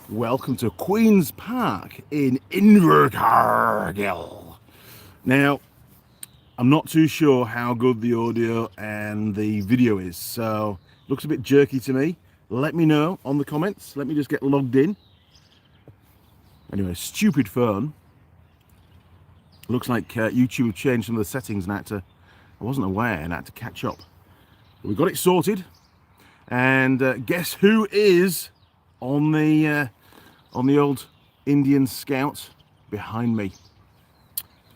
Welcome to Queen's Park in Invercargill. Now, I'm not too sure how good the audio and the video is, so it looks a bit jerky to me. Let me know on the comments. Let me just get logged in. Anyway, stupid phone. Looks like YouTube changed some of the settings and I wasn't aware and I had to catch up. But we got it sorted. And guess who is on the old Indian Scout behind me?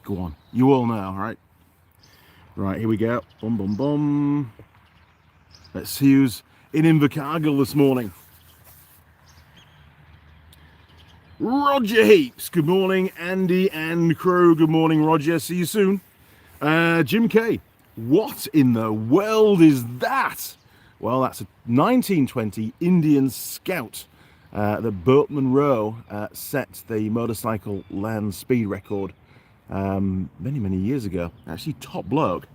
Go on, you all know, right? Right, here we go. Bum bum bum. Let's see who's in Invercargill this morning. Roger Heaps. Good morning, Andy and crew. Good morning, Roger. See you soon. Jim K. What in the world is that? Well, that's a 1920 Indian Scout that Burt Munro set the motorcycle land speed record many years ago. Actually, top bloke.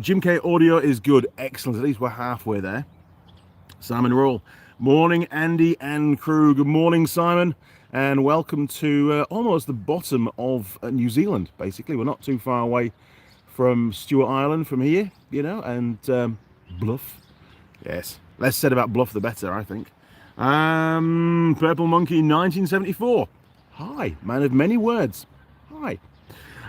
Jim K audio is good, excellent. At least we're halfway there. Simon Roll. Morning, Andy and crew. Good morning, Simon, and welcome to almost the bottom of New Zealand. Basically, we're not too far away from Stewart Island from here, you know, and Bluff. Yes, less said about Bluff the better, I think. Purple Monkey 1974. Hi, man of many words. Hi.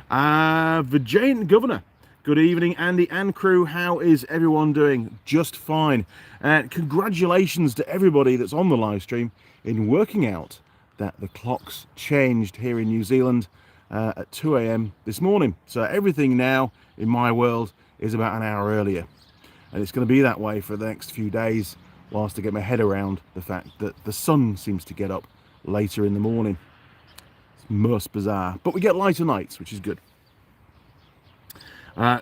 The Giant Governor. Good evening, Andy and crew. How is everyone doing? Just fine. Congratulations to everybody that's on the live stream in working out that the clocks changed here in New Zealand at 2 a.m. this morning. So everything now in my world is about an hour earlier. And it's going to be that way for the next few days whilst I get my head around the fact that the sun seems to get up later in the morning. It's most bizarre. But we get lighter nights, which is good.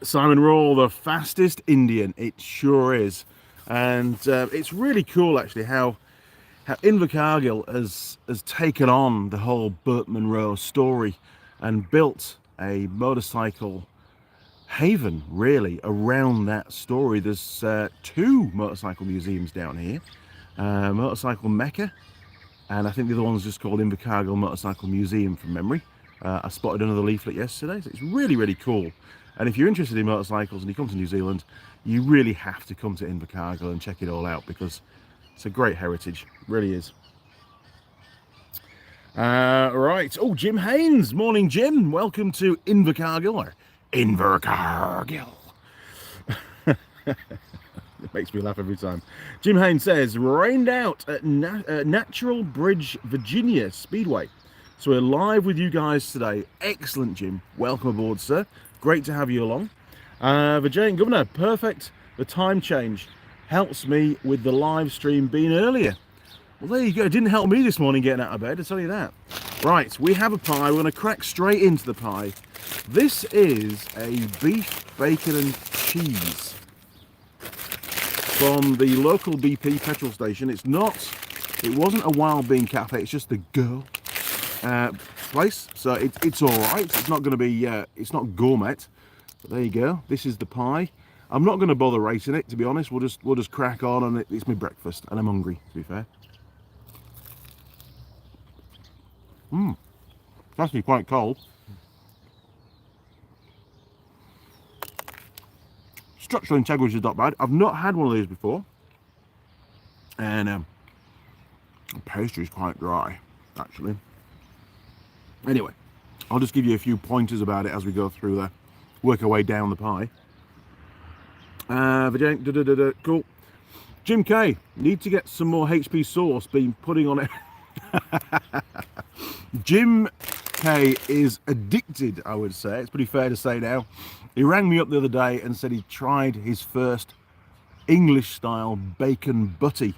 Simon Rawl, the fastest Indian. It sure is. And it's really cool, actually, how Invercargill has taken on the whole Burt Munro story and built a motorcycle haven, really, around that story. There's two motorcycle museums down here. Motorcycle Mecca, and I think the other one's just called Invercargill Motorcycle Museum from memory. I spotted another leaflet yesterday, so it's really cool. And if you're interested in motorcycles and you come to New Zealand, you really have to come to Invercargill and check it all out because it's a great heritage. It really is. Right. Oh, Jim Haynes. Morning, Jim. Welcome to Invercargill, or Invercargill. It makes me laugh every time. Jim Haynes says, rained out at Natural Bridge, Virginia Speedway. So we're live with you guys today. Excellent, Jim. Welcome aboard, sir. Great to have you along. The Giant Governor, perfect. The time change helps me with the live stream being earlier. Well, there you go. It didn't help me this morning getting out of bed, I'll tell you that. Right, we have a pie. We're going to crack straight into the pie. This is a beef, bacon and cheese from the local BP petrol station. It wasn't a Wild Bean Cafe, it's just the Girl place, so it's all right. It's not going to be it's not gourmet, but there you go. This is the pie. I'm not going to bother rating it, to be honest. We'll just crack on, and it's my breakfast and I'm hungry, to be fair. It's actually quite cold. Structural integrity is not bad. I've not had one of these before, and the pastry is quite dry, actually. Anyway, I'll just give you a few pointers about it as we go through there, work our way down the pie. Cool. Jim K, need to get some more HP sauce being putting on it. Jim K is addicted, I would say. It's pretty fair to say now. He rang me up the other day and said he tried his first English style bacon butty,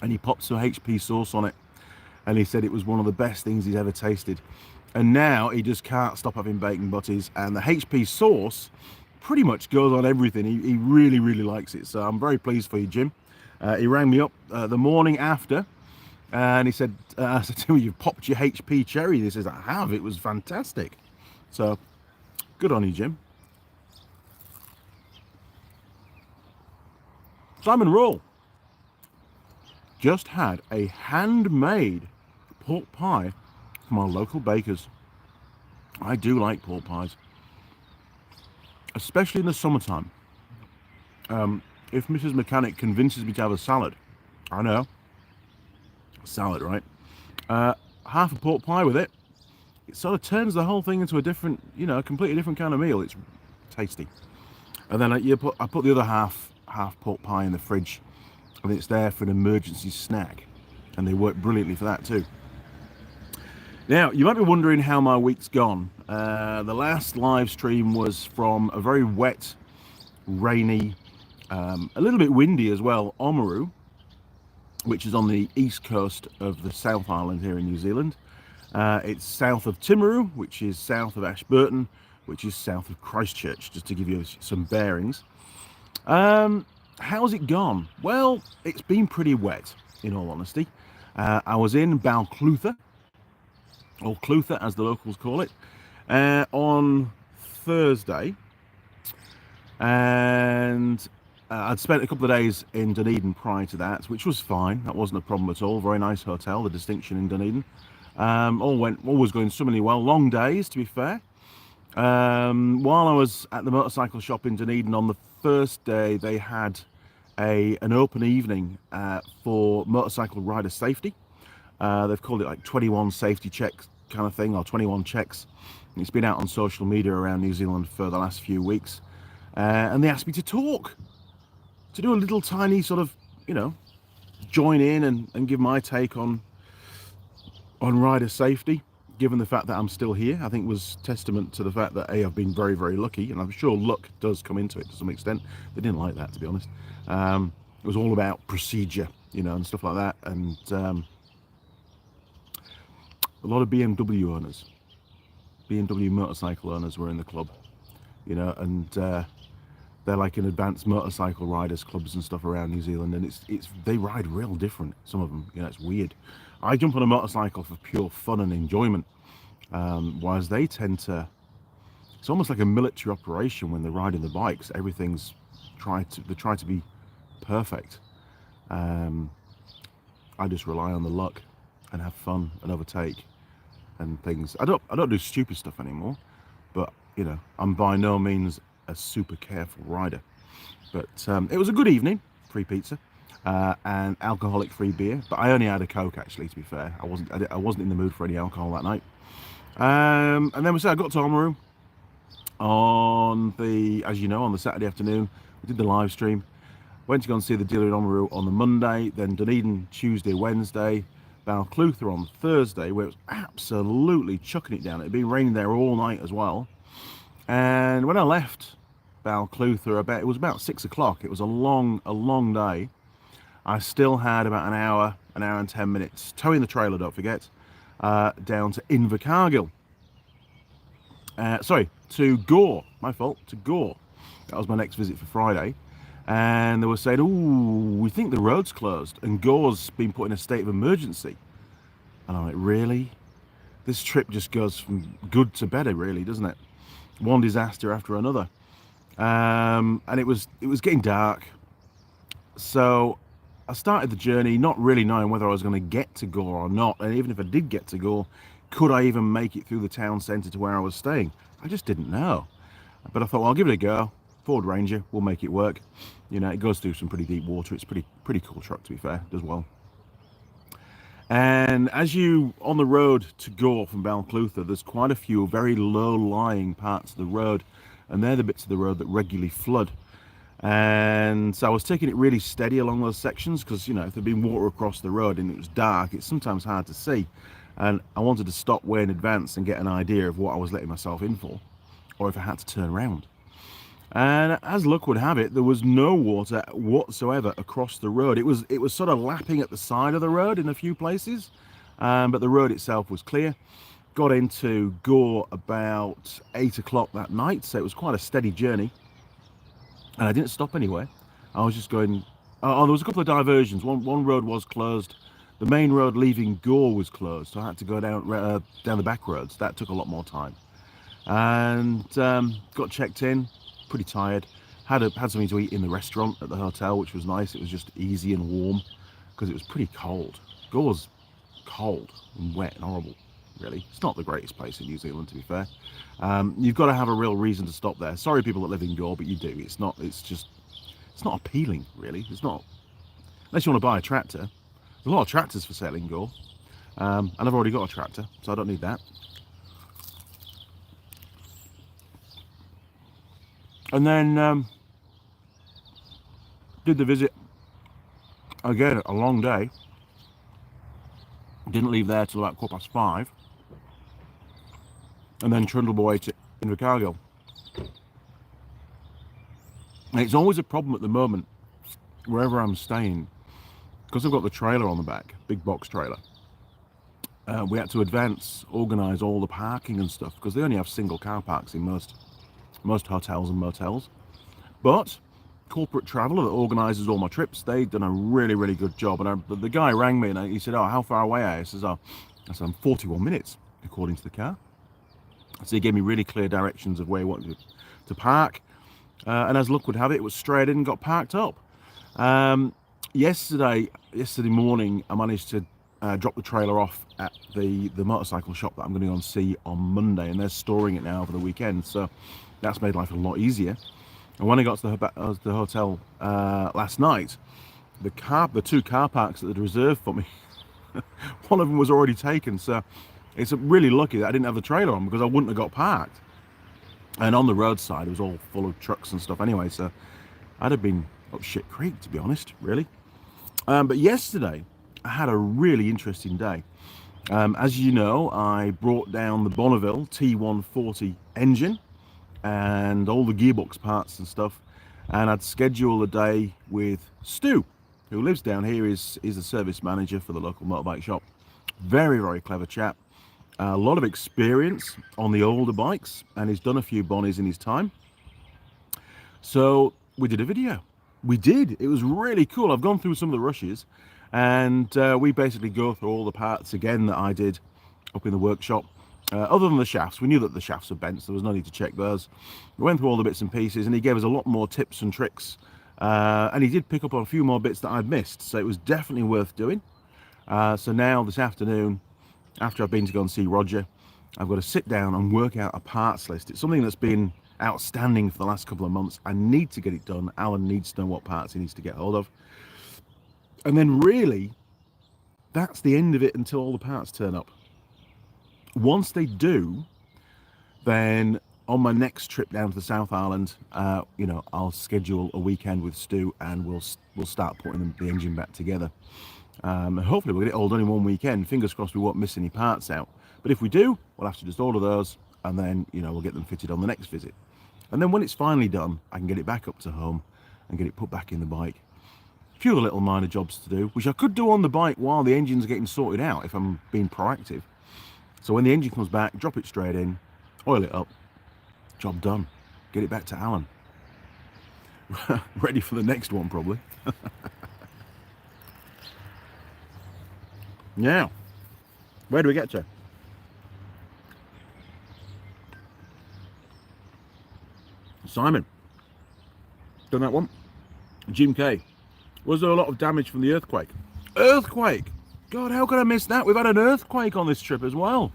and he popped some HP sauce on it. And he said it was one of the best things he's ever tasted. And now he just can't stop having bacon butties. And the HP sauce pretty much goes on everything. He really likes it. So I'm very pleased for you, Jim. He rang me up the morning after. And he said, I said to him, you've popped your HP cherry. He says, I have. It was fantastic. So good on you, Jim. Simon Roll. just had a handmade pork pie from our local bakers. I do like pork pies, especially in the summertime. If Mrs. Mechanic convinces me to have a salad, I know, salad, right? Half a pork pie with it, it sort of turns the whole thing into a different, a completely different kind of meal. It's tasty. And then I put the other half pork pie in the fridge, and it's there for an emergency snack, and they work brilliantly for that too. Now, you might be wondering how my week's gone. The last live stream was from a very wet, rainy, a little bit windy as well, Oamaru, which is on the east coast of the South Island here in New Zealand. It's south of Timaru, which is south of Ashburton, which is south of Christchurch, just to give you some bearings. How's it gone? Well, it's been pretty wet, in all honesty. I was in Balclutha, or Clutha as the locals call it, on Thursday, and I'd spent a couple of days in Dunedin prior to that, which was fine. That wasn't a problem at all. Very nice hotel, the Distinction in Dunedin. All was going swimmingly well. Long days, to be fair. While I was at the motorcycle shop in Dunedin on the first day, they had an open evening for motorcycle rider safety. They've called it like 21 safety checks kind of thing, or 21 checks. And it's been out on social media around New Zealand for the last few weeks. And they asked me to talk, to do a little tiny sort of, join in and give my take on rider safety, given the fact that I'm still here. I think was testament to the fact that I've been very, very lucky, and I'm sure luck does come into it to some extent. They didn't like that, to be honest. It was all about procedure, and stuff like that, and a lot of BMW owners, BMW motorcycle owners were in the club, and they're like in advanced motorcycle riders clubs and stuff around New Zealand, and they ride real different, some of them, it's weird. I jump on a motorcycle for pure fun and enjoyment, whereas they tend to, it's almost like a military operation when they're riding the bikes. Everything's they try to be perfect. I just rely on the luck and have fun and overtake and things. I don't do stupid stuff anymore, but I'm by no means a super careful rider. But it was a good evening, free pizza. And alcoholic-free beer, but I only had a Coke, actually, to be fair. I wasn't in the mood for any alcohol that night. And then I got to Oamaru on the Saturday afternoon. We did the live stream. Went to go and see the dealer in Oamaru on the Monday, then Dunedin Tuesday, Wednesday, Balclutha on Thursday, where it was absolutely chucking it down. It had been raining there all night as well. And when I left Balclutha, it was about 6 o'clock. It was a long day. I still had about an hour and 10 minutes, towing the trailer, don't forget, down to Invercargill. To Gore, my fault, to Gore. That was my next visit for Friday. And they were saying, we think the road's closed, and Gore's been put in a state of emergency. And I'm like, really? This trip just goes from good to better, really, doesn't it? One disaster after another. And it was getting dark. So I started the journey not really knowing whether I was going to get to Gore or not, and even if I did get to Gore, could I even make it through the town centre to where I was staying? I just didn't know. But I thought, well, I'll give it a go. Ford Ranger, we'll make it work. It goes through some pretty deep water. It's pretty cool truck, to be fair, does well. And as you on the road to Gore from Balclutha, there's quite a few very low-lying parts of the road, and they're the bits of the road that regularly flood. And so I was taking it really steady along those sections because, if there'd been water across the road and it was dark, it's sometimes hard to see. And I wanted to stop way in advance and get an idea of what I was letting myself in for, or if I had to turn around. And as luck would have it, there was no water whatsoever across the road. It was sort of lapping at the side of the road in a few places, but the road itself was clear. Got into Gore about 8 o'clock that night, so it was quite a steady journey. And I didn't stop anywhere. I was just going. There was a couple of diversions. One road was closed. The main road leaving Gore was closed, so I had to go down the back roads. That took a lot more time. And got checked in. Pretty tired. Had something to eat in the restaurant at the hotel, which was nice. It was just easy and warm. because it was pretty cold. Gore's cold and wet and horrible, really. It's not the greatest place in New Zealand, to be fair. You've got to have a real reason to stop there. Sorry, people that live in Gore, but you do. It's not appealing, really. It's not, unless you want to buy a tractor. There's a lot of tractors for sale in Gore, and I've already got a tractor, so I don't need that. And then did the visit again, a long day. Didn't leave there till about 5:15, and then trundled away to Invercargill. And it's always a problem at the moment wherever I'm staying, because I've got the trailer on the back, big box trailer. We had to organise all the parking and stuff, because they only have single car parks in most hotels and motels. But corporate traveller that organises all my trips, they've done a really, really good job. And the guy rang me and he said, "Oh, how far away are you?" I said, I'm 41 minutes according to the car. So he gave me really clear directions of where he wanted to park, and as luck would have it, it was straight in and got parked up. Yesterday morning, I managed to drop the trailer off at the motorcycle shop that I'm going to go and see on Monday, and they're storing it now over the weekend, so that's made life a lot easier. And when I got to the hotel last night, the two car parks that they'd reserved for me, one of them was already taken, so it's really lucky that I didn't have the trailer on, because I wouldn't have got parked. And on the roadside, it was all full of trucks and stuff anyway, so I'd have been up shit creek, to be honest, really. But yesterday, I had a really interesting day. As you know, I brought down the Bonneville T140 engine and all the gearbox parts and stuff, and I'd scheduled a day with Stu, who lives down here. Is the service manager for the local motorbike shop. Very, very clever chap. A lot of experience on the older bikes, and he's done a few Bonnies in his time. So we did a video. It was really cool. I've gone through some of the rushes, and we basically go through all the parts again that I did up in the workshop. Other than the shafts, we knew that the shafts were bent, so there was no need to check those. We went through all the bits and pieces, and he gave us a lot more tips and tricks, and he did pick up on a few more bits that I'd missed, so it was definitely worth doing. So now this afternoon, after I've been to go and see Roger, I've got to sit down and work out a parts list. It's something that's been outstanding for the last couple of months. I need to get it done. Alan needs to know what parts he needs to get hold of, and then really that's the end of it until all the parts turn up. Once they do, then on my next trip down to the South Island, I'll schedule a weekend with Stu, and we'll start putting the engine back together. Hopefully we'll get it all done in one weekend. Fingers crossed we won't miss any parts out. But if we do, we'll have to just order those, and then we'll get them fitted on the next visit. And then when it's finally done, I can get it back up to home and get it put back in the bike. A few other little minor jobs to do, which I could do on the bike while the engine's getting sorted out if I'm being proactive. So when the engine comes back, drop it straight in, oil it up, job done. Get it back to Alan. Ready for the next one, probably. Now, where do we get to? Simon. Done that one. Jim K. Was there a lot of damage from the earthquake? Earthquake! God, how could I miss that? We've had an earthquake on this trip as well.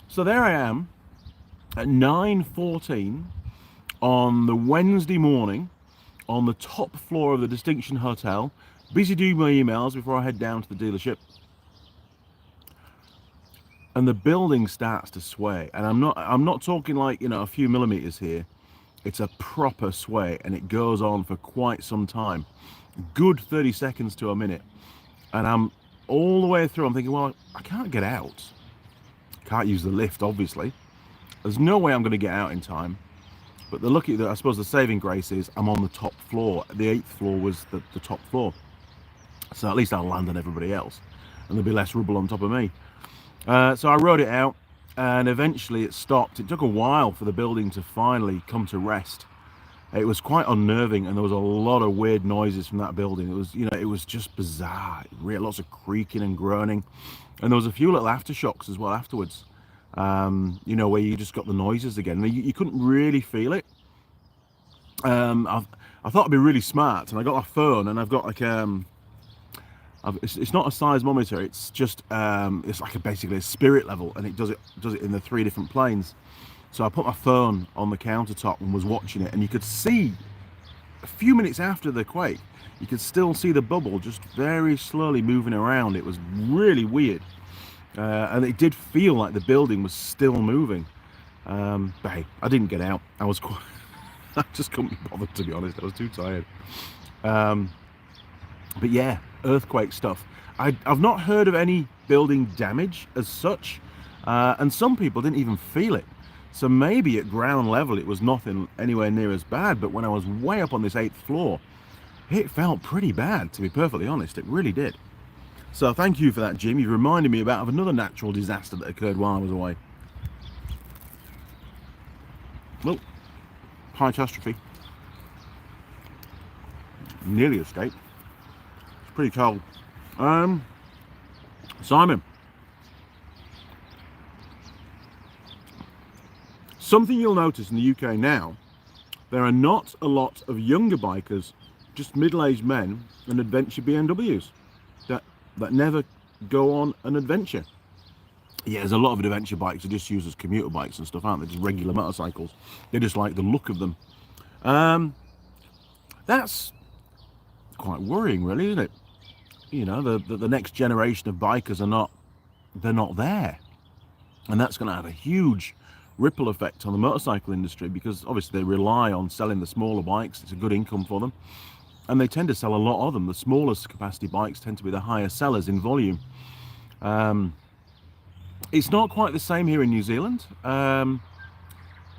So there I am at 9:14 on the Wednesday morning on the top floor of the Distinction Hotel, busy doing my emails before I head down to the dealership. And the building starts to sway, and I'm not talking like a few millimeters here. It's a proper sway, and it goes on for quite some time, good 30 seconds to a minute. And I'm all the way through, I'm thinking, well, I can't get out. Can't use the lift, obviously. There's no way I'm going to get out in time. But I suppose the saving grace is I'm on the top floor. The 8th floor was the top floor, so at least I'll land on everybody else, and there'll be less rubble on top of me. So I rode it out, and eventually it stopped. It took a while for the building to finally come to rest. It was quite unnerving, and there was a lot of weird noises from that building. It was, it was just bizarre. Lots of creaking and groaning, and there was a few little aftershocks as well afterwards. Where you just got the noises again. You couldn't really feel it. I thought I'd be really smart, and I got my phone, and I've got like It's not a seismometer. It's just it's like basically a spirit level, and it does it in the 3 different planes. So I put my phone on the countertop and was watching it, and you could see a few minutes after the quake, you could still see the bubble just very slowly moving around. It was really weird, and it did feel like the building was still moving. But hey, I didn't get out. I was quite, I just couldn't be bothered, to be honest. I was too tired. But yeah, earthquake stuff. I've not heard of any building damage as such, and some people didn't even feel it. So maybe at ground level it was nothing anywhere near as bad, but when I was way up on this 8th floor, it felt pretty bad, to be perfectly honest. It really did. So thank you for that, Jim. You reminded me of another natural disaster that occurred while I was away. Well, catastrophe. Nearly escaped. It's pretty cold. Simon. Something you'll notice in the UK now, there are not a lot of younger bikers, just middle-aged men and adventure BMWs that never go on an adventure. Yeah, there's a lot of adventure bikes are just used as commuter bikes and stuff, aren't they? Just regular motorcycles. They just like the look of them. That's quite worrying, really, isn't it? You know, the next generation of bikers they're not there, and that's going to have a huge ripple effect on the motorcycle industry, because obviously they rely on selling the smaller bikes. It's a good income for them, and they tend to sell a lot of them. The smallest capacity bikes tend to be the higher sellers in volume. It's not quite the same here in New Zealand. The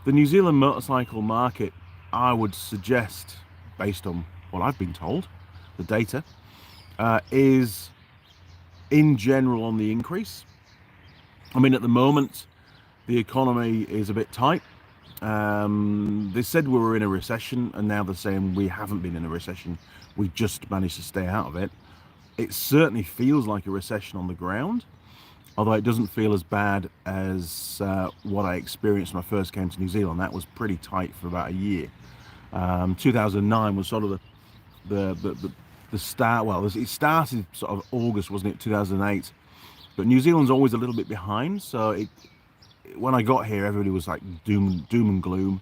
New Zealand motorcycle market, I would suggest, based on what I've been told, the data, is in general on the increase. I mean, at the moment, the economy is a bit tight. They said we were in a recession, and now they're saying we haven't been in a recession. We just managed to stay out of it. It certainly feels like a recession on the ground, although it doesn't feel as bad as what I experienced when I first came to New Zealand. That was pretty tight for about a year. 2009 was sort of the start. Well, it started sort of August, wasn't it, 2008? But New Zealand's always a little bit behind, so when I got here, everybody was like doom and gloom.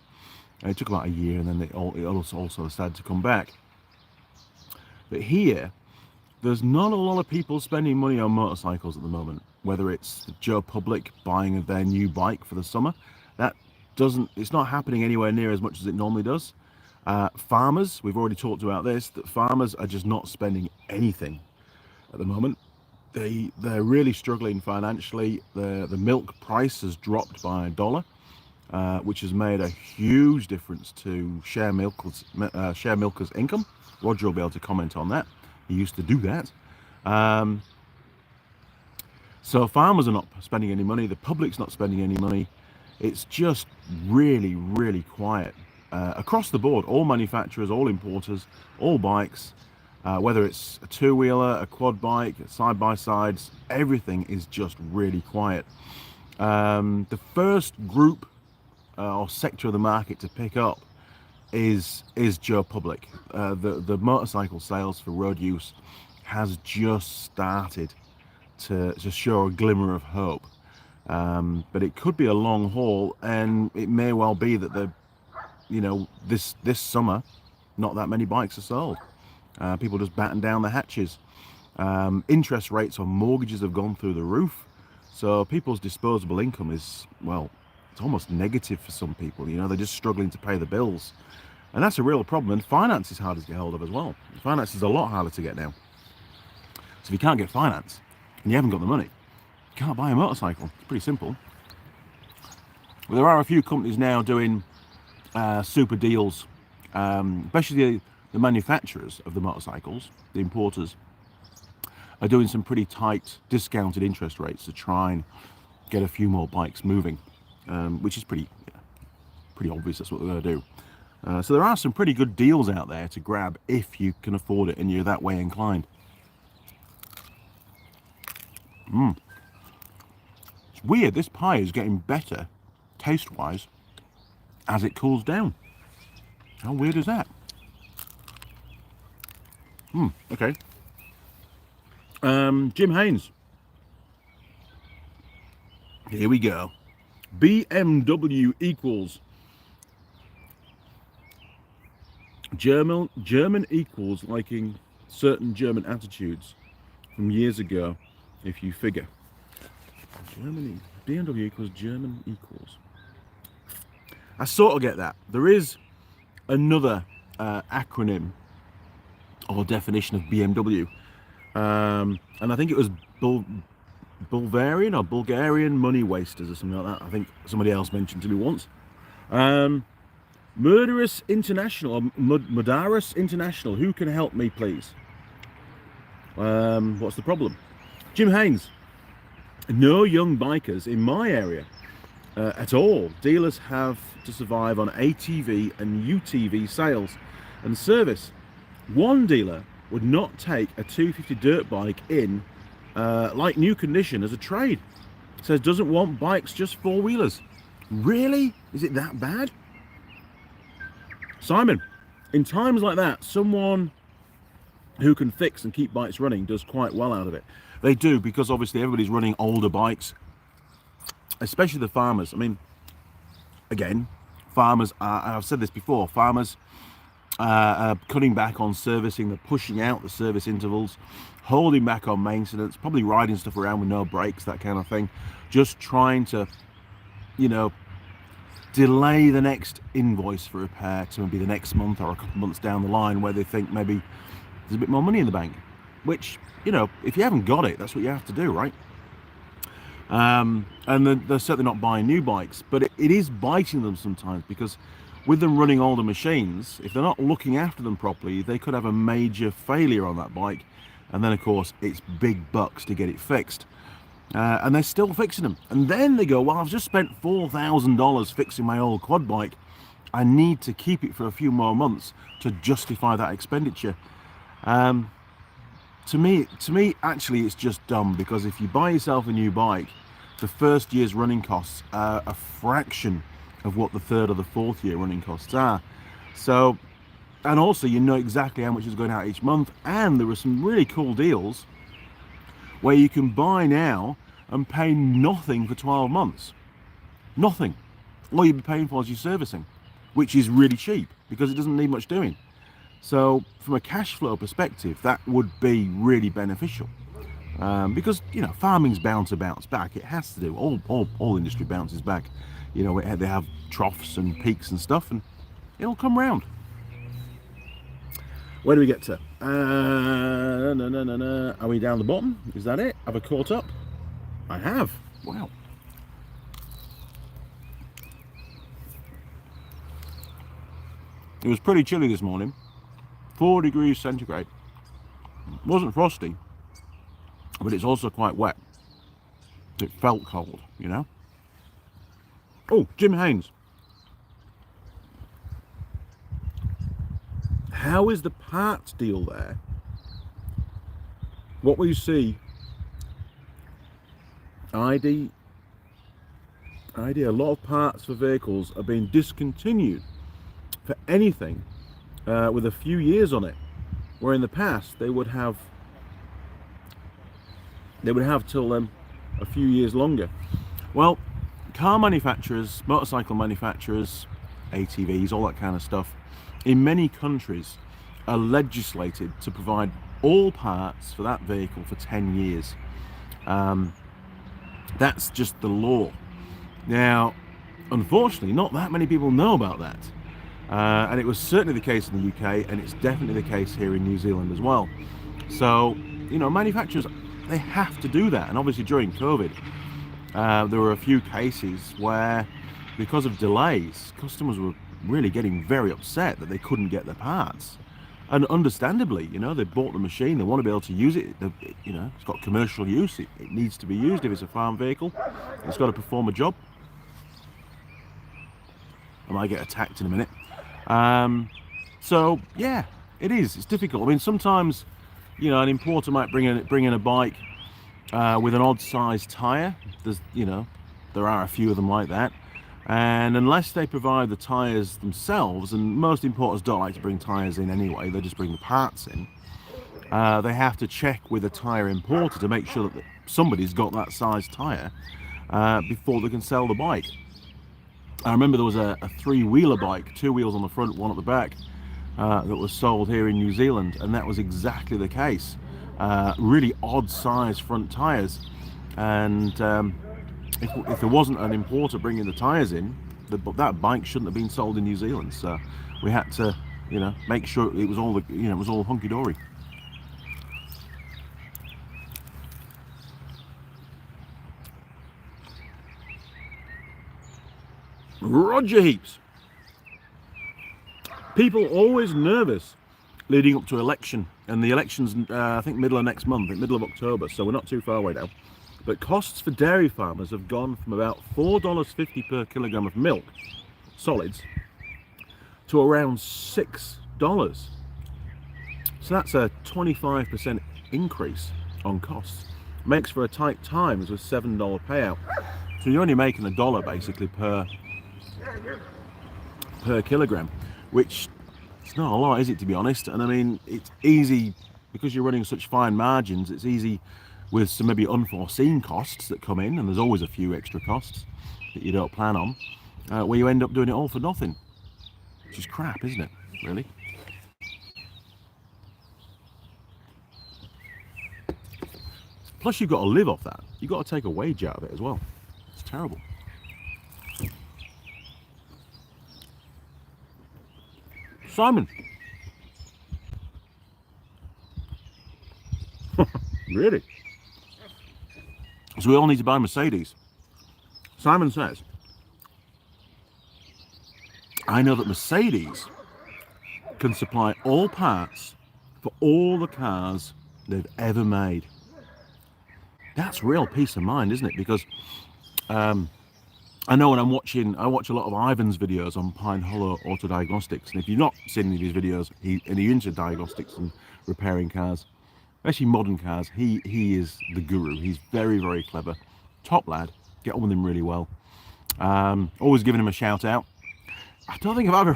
And it took about a year, and then it also started to come back. But here, there's not a lot of people spending money on motorcycles at the moment. Whether it's the Joe Public buying their new bike for the summer, it's not happening anywhere near as much as it normally does. Farmers, we've already talked about this, that farmers are just not spending anything at the moment. They're really struggling financially. The milk price has dropped by $1, which has made a huge difference to share milkers' income. Roger will be able to comment on that. He used to do that. So farmers are not spending any money. The public's not spending any money. It's just really, really quiet across the board. All manufacturers, all importers, all bikes. Whether it's a two-wheeler, a quad bike, side-by-sides, everything is just really quiet. The first group or sector of the market to pick up is Joe Public. The motorcycle sales for road use has just started to show a glimmer of hope. But it could be a long haul, and it may well be that this summer, not that many bikes are sold. People just batten down the hatches. Interest rates on mortgages have gone through the roof, so people's disposable income is, well, it's almost negative for some people. They're just struggling to pay the bills, and that's a real problem. And finance is hard to get hold of as well. Finance is a lot harder to get now. So if you can't get finance and you haven't got the money, you can't buy a motorcycle. It's pretty simple. But there are a few companies now doing super deals, especially the manufacturers of the motorcycles, the importers, are doing some pretty tight discounted interest rates to try and get a few more bikes moving, which is pretty obvious. That's what they're going to do. So there are some pretty good deals out there to grab if you can afford it and you're that way inclined. It's weird, this pie is getting better taste-wise as it cools down. How weird is that? Okay. Jim Haynes. Here we go. BMW equals German equals liking certain German attitudes from years ago, if you figure. Germany, BMW equals German equals. I sort of get that. There is another acronym or definition of BMW, and I think it was Bulgarian or Bulgarian money wasters or something like that. I think somebody else mentioned to me once. Murderous International or Murderous International. Who can help me, please? What's the problem? Jim Haynes. No young bikers in my area at all. Dealers have to survive on ATV and UTV sales and service. One dealer would not take a 250 dirt bike in like new condition as a trade. Says doesn't want bikes, just four-wheelers. Really? Is it that bad? Simon, in times like that, someone who can fix and keep bikes running does quite well out of it. They do, because obviously everybody's running older bikes, especially the farmers. I mean, again, farmers are, I've said this before, farmers are cutting back on servicing, they're pushing out the service intervals, holding back on maintenance, probably riding stuff around with no brakes, that kind of thing, just trying to, you know, delay the next invoice for repair to maybe the next month or a couple of months down the line, where they think maybe there's a bit more money in the bank, which, you know, if you haven't got it, that's what you have to do, right? And they're certainly not buying new bikes, but it is biting them sometimes, because with them running older machines, if they're not looking after them properly, they could have a major failure on that bike, and then of course it's big bucks to get it fixed. And they're still fixing them, and then they go, well, I've just spent $4,000 fixing my old quad bike, I need to keep it for a few more months to justify that expenditure. To me, actually, it's just dumb, because if you buy yourself a new bike, the first year's running costs are a fraction of what the third or the fourth year running costs are. So, and also you know exactly how much is going out each month, and there are some really cool deals where you can buy now and pay nothing for 12 months. Nothing. All you'll be paying for is your servicing, which is really cheap because it doesn't need much doing. So from a cash flow perspective, that would be really beneficial, because, you know, farming's bound to bounce back. It has to do. All industry bounces back. You know, they have troughs and peaks and stuff, and it'll come round. Where do we get to? Are we down the bottom? Is that it? Have I caught up? I have. Wow. It was pretty chilly this morning. 4 degrees centigrade. It wasn't frosty, but it's also quite wet. It felt cold, you know. Oh, Jim Haynes. How is the parts deal there? What we see, ID, a lot of parts for vehicles are being discontinued for anything with a few years on it, where in the past they would have till a few years longer. Well, car manufacturers, motorcycle manufacturers, ATVs, all that kind of stuff, in many countries are legislated to provide all parts for that vehicle for 10 years. That's just the law. Now, unfortunately, not that many people know about that. And it was certainly the case in the UK, and it's definitely the case here in New Zealand as well. So, you know, manufacturers, they have to do that. And obviously during COVID, there were a few cases where, because of delays, customers were really getting very upset that they couldn't get their parts. And understandably, you know, they bought the machine, they want to be able to use it, you know, it's got commercial use, it needs to be used. If it's a farm vehicle, it's got to perform a job. I might get attacked in a minute. So yeah, it's difficult. I mean, sometimes, you know, an importer might bring in a bike with an odd sized tire. There's, you know, there are a few of them like that. And unless they provide the tires themselves, and most importers don't like to bring tires in anyway, they just bring the parts in. they have to check with a tyre importer to make sure that somebody's got that size tyre before they can sell the bike. I remember there was a three-wheeler bike, 2 wheels on the front, one at the back, that was sold here in New Zealand, and that was exactly the case. Really odd size front tyres, and if there wasn't an importer bringing the tyres in, that bike shouldn't have been sold in New Zealand. So we had to, make sure it was all it was all hunky-dory. Roger heaps. People always nervous leading up to election, and the election's I think middle of next month, middle of October, so we're not too far away now. But costs for dairy farmers have gone from about $4.50 per kilogram of milk, solids, to around $6. So that's a 25% increase on costs. Makes for a tight times with $7 payout. So you're only making $1 basically per kilogram, which it's not a lot, is it, to be honest? And I mean, it's easy because you're running such fine margins. It's easy with some maybe unforeseen costs that come in, and there's always a few extra costs that you don't plan on, where you end up doing it all for nothing, which is crap, isn't it, really? Plus you've got to live off that. You've got to take a wage out of it as well. It's terrible. Simon. Really? So we all need to buy Mercedes. Simon says, I know that Mercedes can supply all parts for all the cars they've ever made. That's real peace of mind, isn't it? Because I know when I watch a lot of Ivan's videos on Pine Hollow Auto Diagnostics, and if you've not seen any of his videos, he's into diagnostics and repairing cars, especially modern cars. He is the guru. He's very, very clever, top lad. Get on with him really well. Always giving him a shout out. I don't think I've ever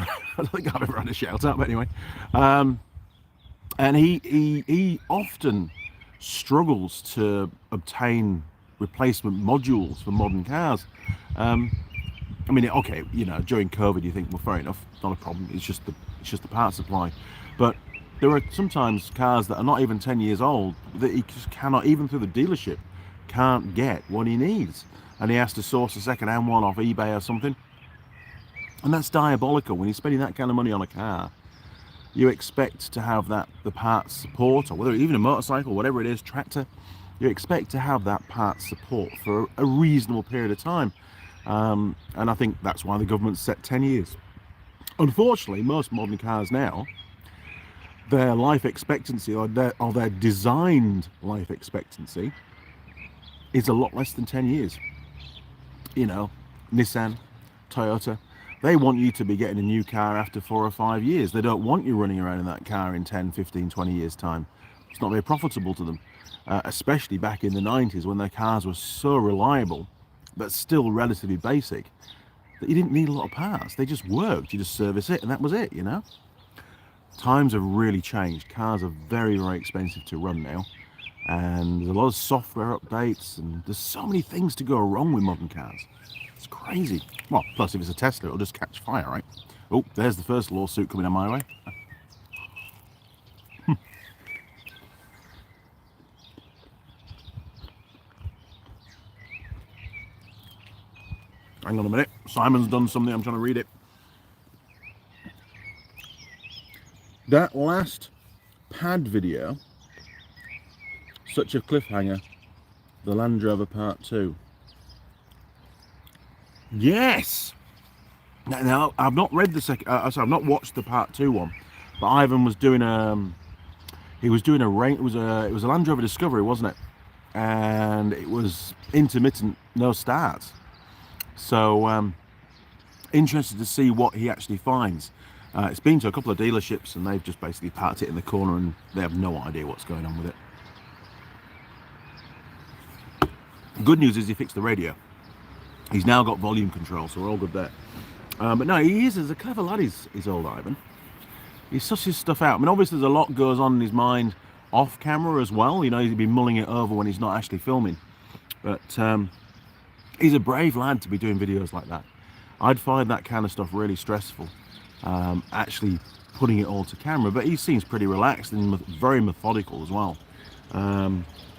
had a shout out, but anyway. And he often struggles to obtain replacement modules for modern cars. I mean, okay, during COVID you think, well, fair enough, not a problem, it's just the part supply. But there are sometimes cars that are not even 10 years old that he just cannot, even through the dealership, can't get what he needs, and he has to source a second-hand one off eBay or something. And that's diabolical. When you're spending that kind of money on a car, you expect to have the parts support, or whether even a motorcycle, whatever it is, tractor, you expect to have that parts support for a reasonable period of time. And I think that's why the government set 10 years. Unfortunately, most modern cars now, their life expectancy, or their designed life expectancy, is a lot less than 10 years. Nissan, Toyota, they want you to be getting a new car after 4 or 5 years. They don't want you running around in that car in 10, 15, 20 years time. It's not very profitable to them, especially back in the 90s when their cars were so reliable but still relatively basic that you didn't need a lot of parts. They just worked. You just service it and that was it, Times have really changed. Cars are very, very expensive to run now, and there's a lot of software updates, and there's so many things to go wrong with modern cars. It's crazy. Well, plus if it's a Tesla, it'll just catch fire, right? Oh, there's the first lawsuit coming on my way. Hang on a minute. Simon's done something. I'm trying to read it. That last pad video, such a cliffhanger. The Land Rover Part 2. Yes. Now I've not read the second. I've not watched the Part 2 one. But Ivan was doing He was doing it was a Land Rover Discovery, wasn't it? And it was intermittent, no starts. So interested to see what he actually finds. It's been to a couple of dealerships and they've just basically parked it in the corner and they have no idea what's going on with it. Good news is he fixed the radio. He's now got volume control, so we're all good there. But no, he's a clever lad, he's old Ivan. He susses stuff out. I mean, obviously there's a lot goes on in his mind off camera as well. You know, he'd be mulling it over when he's not actually filming. But he's a brave lad to be doing videos like that. I'd find that kind of stuff really stressful, actually putting it all to camera. But he seems pretty relaxed and very methodical as well.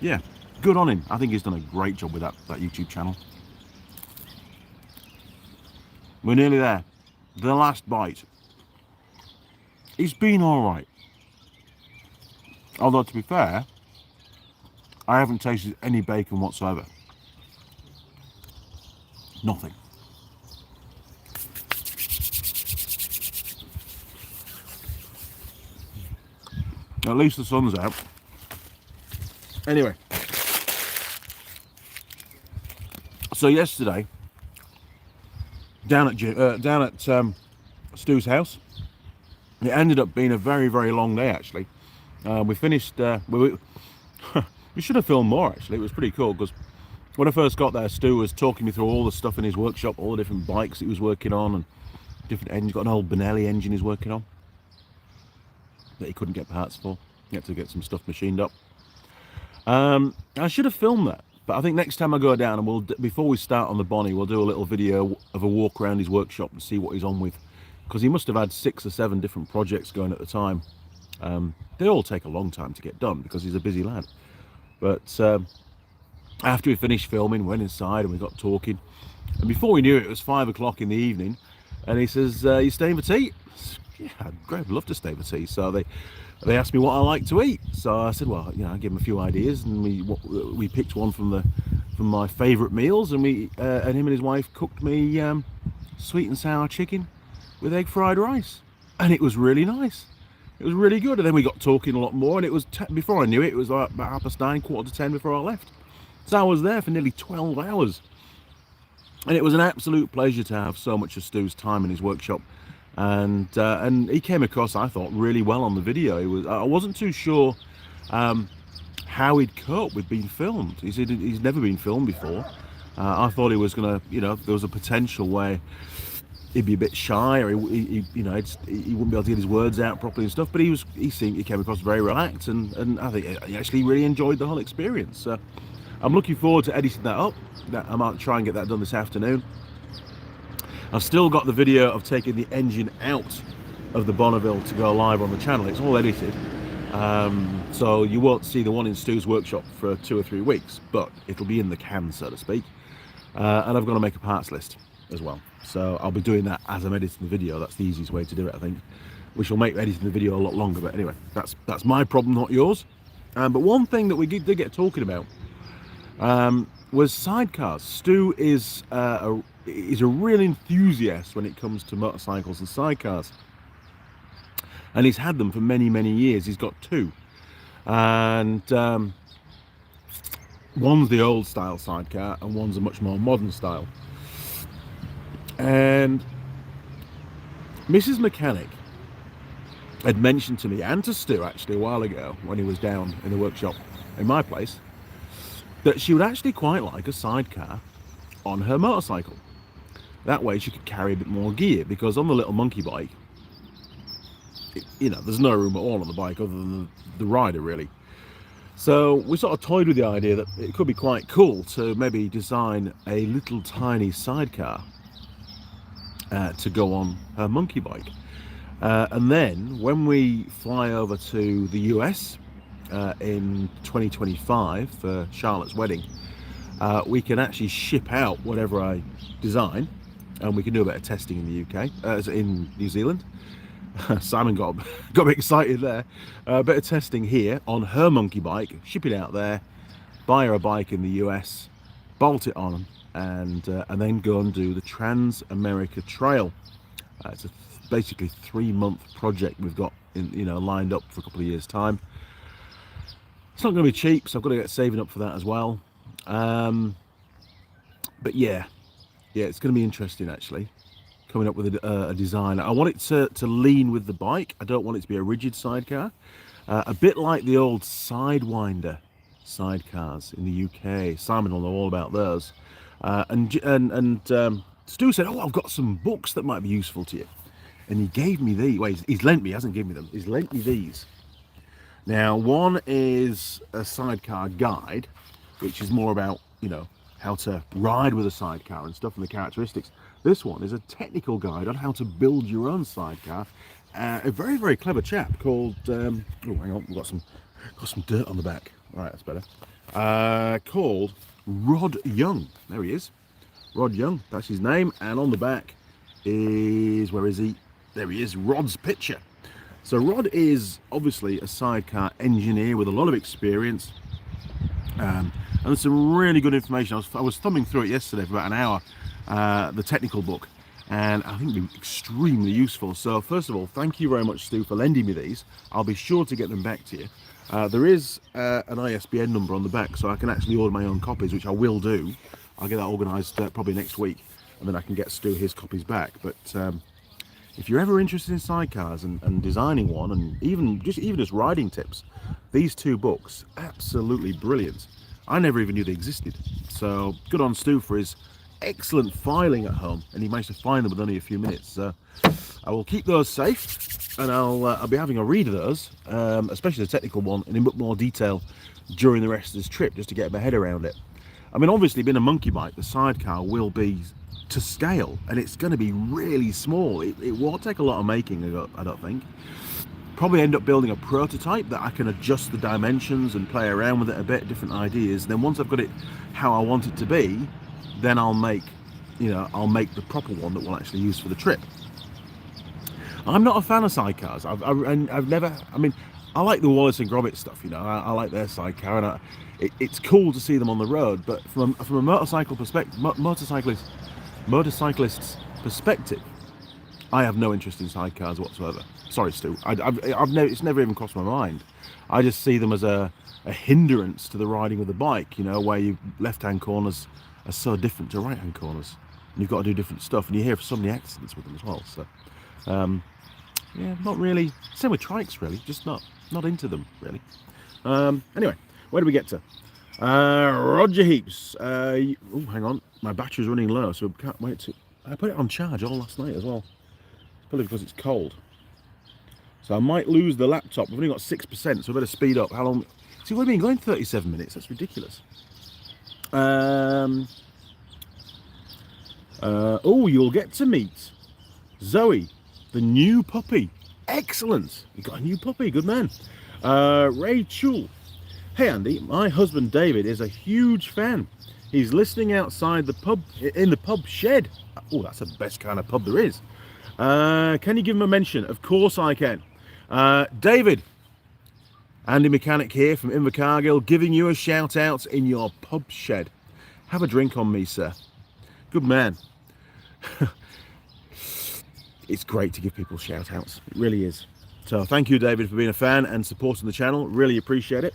Yeah, good on him. I think he's done a great job with that YouTube channel. We're nearly there. The last bite. It's been all right. Although, to be fair, I haven't tasted any bacon whatsoever. Nothing. At least the sun's out. Anyway. So yesterday, down at Stu's house, it ended up being a very, very long day actually. We finished, we should have filmed more actually. It was pretty cool because when I first got there, Stu was talking me through all the stuff in his workshop, all the different bikes he was working on and different engines. Got an old Bonneville engine he's working on that he couldn't get parts for. He had to get some stuff machined up. I should have filmed that, but I think next time I go down and before we start on the Bonnie, we'll do a little video of a walk around his workshop and see what he's on with, because he must have had 6 or 7 different projects going at the time. They all take a long time to get done because he's a busy lad. But after we finished filming, went inside and we got talking, and before we knew it, it was 5 o'clock in the evening, and he says, "You staying for tea?" Yeah, great, I'd love to stay for tea. So they asked me what I like to eat, so I said, well, you know, I gave them a few ideas, and we picked one from my favourite meals, and him and his wife cooked me sweet and sour chicken with egg fried rice, and it was really nice. It was really good. And then we got talking a lot more, and it was before I knew it, it was like about 9:30, 9:45 before I left. So I was there for nearly 12 hours, and it was an absolute pleasure to have so much of Stu's time in his workshop. And he came across, I thought, really well on the video. I wasn't too sure how he'd cope with being filmed. He said he's never been filmed before. I thought he was gonna, you know, there was a potential where he'd be a bit shy, or he you know, he wouldn't be able to get his words out properly and stuff. But he came across very relaxed, and I think he actually really enjoyed the whole experience. So I'm looking forward to editing that up. I might try and get that done this afternoon. I've still got the video of taking the engine out of the Bonneville to go live on the channel. It's all edited, so you won't see the one in Stu's workshop for 2 or 3 weeks, but it'll be in the can, so to speak. And I've got to make a parts list as well, so I'll be doing that as I'm editing the video. That's the easiest way to do it, I think, which will make editing the video a lot longer. But anyway, that's my problem, not yours. But one thing that we did get talking about was sidecars. Stu is a real enthusiast when it comes to motorcycles and sidecars, and he's had them for many, many years. He's got 2, and one's the old style sidecar and one's a much more modern style. And Mrs. Mechanic had mentioned to me, and to Stu actually, a while ago when he was down in the workshop in my place, that she would actually quite like a sidecar on her motorcycle. That way she could carry a bit more gear, because on the little monkey bike, you know, there's no room at all on the bike other than the rider, really. So we sort of toyed with the idea that it could be quite cool to maybe design a little tiny sidecar to go on her monkey bike. And then when we fly over to the US in 2025 for Charlotte's wedding, we can actually ship out whatever I design, and we can do a bit of testing in the UK, in New Zealand. Simon got a bit excited there. A bit of testing here on her monkey bike, ship it out there, buy her a bike in the US, bolt it on, and then go and do the Trans America Trail. It's basically 3-month project we've got lined up for a couple of years' time. It's not going to be cheap, so I've got to get saving up for that as well. But yeah, it's going to be interesting actually, coming up with a design. I want it to lean with the bike. I don't want it to be a rigid sidecar, a bit like the old Sidewinder sidecars in the UK. Simon will know all about those. And Stu said, "Oh, I've got some books that might be useful to you," and he gave me these. Well, he's lent me, he hasn't given me them. He's lent me these. Now, one is a sidecar guide, which is more about, how to ride with a sidecar and stuff and the characteristics. This one is a technical guide on how to build your own sidecar. A very, very clever chap called, oh, hang on, we've got some dirt on the back. All right, that's better. Called Rod Young. There he is. Rod Young, that's his name. And on the back is, where is he? There he is, Rod's picture. So Rod is obviously a sidecar engineer with a lot of experience. And there's some really good information. I was thumbing through it yesterday for about an hour, the technical book, and I think it'd be extremely useful. So first of all, thank you very much, Stu, for lending me these. I'll be sure to get them back to you. There is an ISBN number on the back, so I can actually order my own copies, which I will do. I'll get that organised probably next week, and then I can get Stu his copies back. But if you're ever interested in sidecars and designing one, and even just riding tips, these two books, absolutely brilliant. I never even knew they existed. So good on Stu for his excellent filing at home, and he managed to find them with only a few minutes. So I will keep those safe, and I'll be having a read of those, especially the technical one, in a bit more detail during the rest of this trip, just to get my head around it. I mean, obviously, being a monkey bike, the sidecar will be to scale, and it's going to be really small. It won't take a lot of making, I don't think. Probably end up building a prototype that I can adjust the dimensions and play around with it a bit, different ideas. Then once I've got it how I want it to be, then I'll make the proper one that we'll actually use for the trip. I'm not a fan of sidecars. I've never. I mean, I like the Wallace and Gromit stuff. I like their sidecar, and it's cool to see them on the road. But from a motorcycle perspective, motorcyclist's perspective, I have no interest in sidecars whatsoever. Sorry, Stu. It's never even crossed my mind. I just see them as a hindrance to the riding of the bike. Where your left-hand corners are so different to right-hand corners, and you've got to do different stuff. And you hear so many accidents with them as well. So, yeah, not really. Same with trikes, really. Just not into them, really. Anyway, where do we get to? Roger Heaps. Oh, hang on. My battery's running low, so I can't wait to. I put it on charge all last night as well. Probably because it's cold. So I might lose the laptop. I've only got 6%, so I better speed up. How long? See, we've been going 37 minutes. That's ridiculous. Oh, you'll get to meet Zoe, the new puppy. Excellent. You got a new puppy. Good man. Rachel. Hey, Andy. My husband David is a huge fan. He's listening outside the pub, in the pub shed. Oh, that's the best kind of pub there is. Can you give him a mention? Of course I can. David, Andy Mechanic here from Invercargill, giving you a shout out in your pub shed. Have a drink on me, sir. Good man. It's great to give people shout outs. It really is. So thank you, David, for being a fan and supporting the channel. Really appreciate it.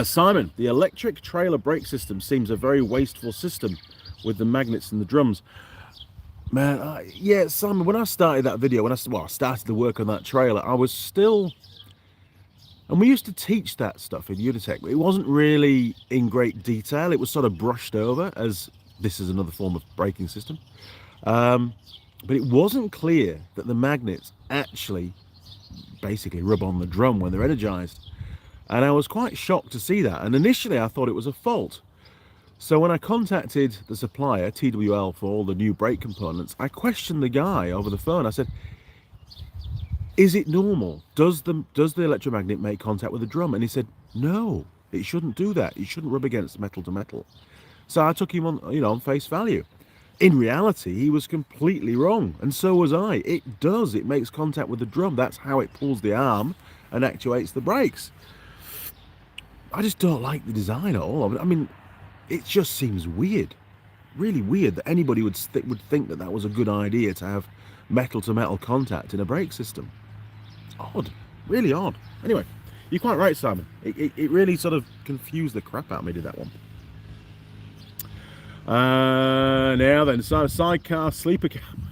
Simon, the electric trailer brake system seems a very wasteful system with the magnets and the drums. Man, yeah, Simon, when I started that video, I started to work on that trailer, I was still, and we used to teach that stuff in Unitech, but it wasn't really in great detail. It was sort of brushed over as this is another form of braking system. But it wasn't clear that the magnets actually basically rub on the drum when they're energized. And I was quite shocked to see that. And initially I thought it was a fault. So when I contacted the supplier, TWL, for all the new brake components, I questioned the guy over the phone. I said, is it normal? Does the electromagnet make contact with the drum? And he said, no, it shouldn't do that. It shouldn't rub against metal to metal. So I took him on face value. In reality, he was completely wrong. And so was I. It does. It makes contact with the drum. That's how it pulls the arm and actuates the brakes. I just don't like the design at all. I mean, it just seems weird, really weird, that anybody would think that was a good idea to have metal-to-metal contact in a brake system. Odd, really odd. Anyway, you're quite right, Simon. It really sort of confused the crap out of me, did that one. Now then, so sidecar sleeper cam.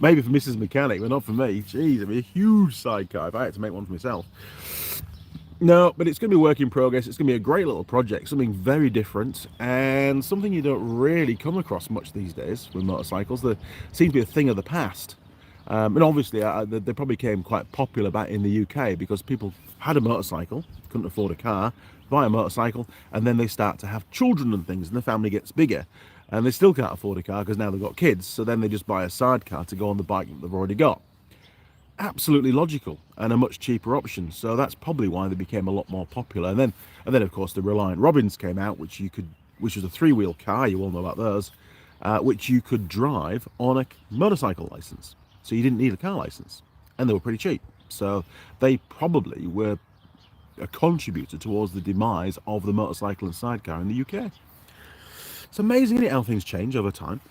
Maybe for Mrs. Mechanic, but not for me. Jeez, it'd be a huge sidecar if I had to make one for myself. No, but it's going to be a work in progress. It's going to be a great little project, something very different, and something you don't really come across much these days with motorcycles. They seem to be a thing of the past. And obviously they probably became quite popular back in the UK because people had a motorcycle, couldn't afford a car, buy a motorcycle, and then they start to have children and things, and the family gets bigger, and they still can't afford a car because now they've got kids, so then they just buy a sidecar to go on the bike that they've already got. Absolutely logical and a much cheaper option, so that's probably why they became a lot more popular. And then of course the Reliant Robins came out, which was a three-wheel car, you all know about those, which you could drive on a motorcycle license, so you didn't need a car license, and they were pretty cheap, so they probably were a contributor towards the demise of the motorcycle and sidecar in the UK. It's amazing, isn't it, how things change over time.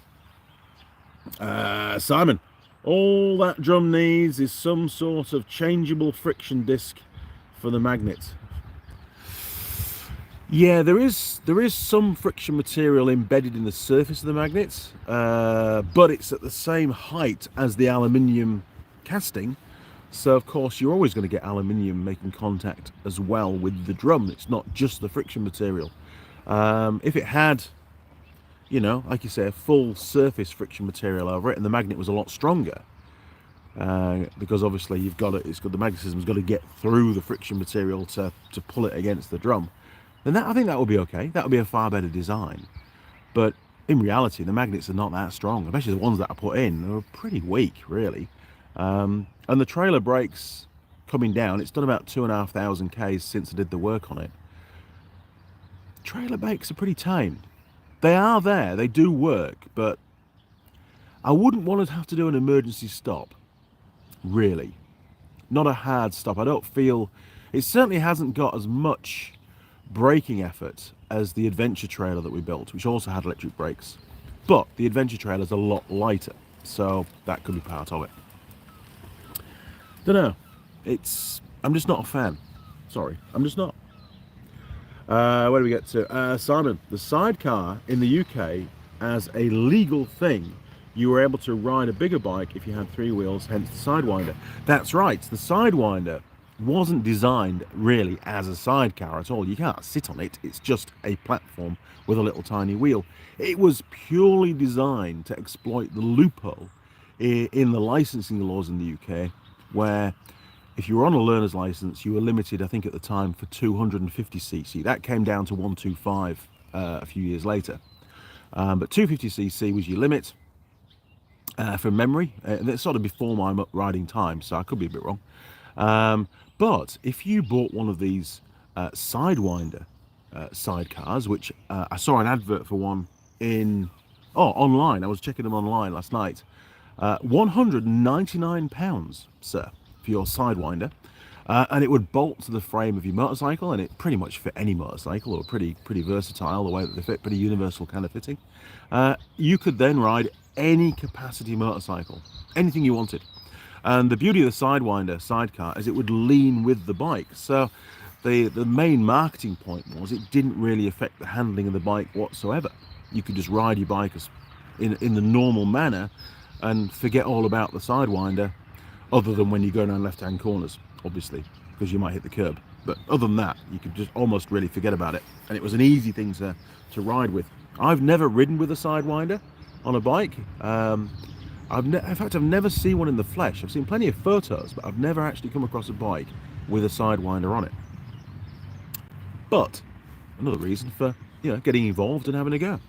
Simon, all that drum needs is some sort of changeable friction disc for the magnet. Yeah, there is some friction material embedded in the surface of the magnet, but it's at the same height as the aluminium casting, so of course you're always going to get aluminium making contact as well with the drum. It's not just the friction material. If it had, you know, like you say, a full surface friction material over it, and the magnet was a lot stronger, because obviously the magnetism's got to get through the friction material to pull it against the drum, then I think that would be okay. That would be a far better design. But in reality, the magnets are not that strong, especially the ones that I put in. They're pretty weak, really. And the trailer brakes coming down, it's done about 2,500 Ks since I did the work on it. Trailer brakes are pretty tame. They are there, they do work, but I wouldn't want to have to do an emergency stop, really. Not a hard stop. I don't feel, it certainly hasn't got as much braking effort as the adventure trailer that we built, which also had electric brakes, but the adventure trailer is a lot lighter, so that could be part of it. Don't know, I'm just not a fan. Sorry, I'm just not. Where do we get to? Simon, the sidecar in the UK, as a legal thing, you were able to ride a bigger bike if you had three wheels, hence the Sidewinder. That's right, the Sidewinder wasn't designed really as a sidecar at all. You can't sit on it, it's just a platform with a little tiny wheel. It was purely designed to exploit the loophole in the licensing laws in the UK, where if you were on a learner's license, you were limited, I think at the time, for 250cc. That came down to 125 a few years later. But 250cc was your limit, from memory. And it's sort of before my riding time, so I could be a bit wrong. But if you bought one of these Sidewinder sidecars, which I saw an advert for one online. I was checking them online last night. £199, sir, for your Sidewinder, and it would bolt to the frame of your motorcycle, and it pretty much fit any motorcycle, or pretty versatile the way that they fit, pretty universal kind of fitting. You could then ride any capacity motorcycle, anything you wanted. And the beauty of the Sidewinder sidecar is it would lean with the bike. So the main marketing point was it didn't really affect the handling of the bike whatsoever. You could just ride your bike in the normal manner and forget all about the Sidewinder, other than when you go down left-hand corners, obviously, because you might hit the curb. But other than that, you could just almost really forget about it. And it was an easy thing to ride with. I've never ridden with a Sidewinder on a bike. In fact, I've never seen one in the flesh. I've seen plenty of photos, but I've never actually come across a bike with a Sidewinder on it. But another reason for getting involved and having a go.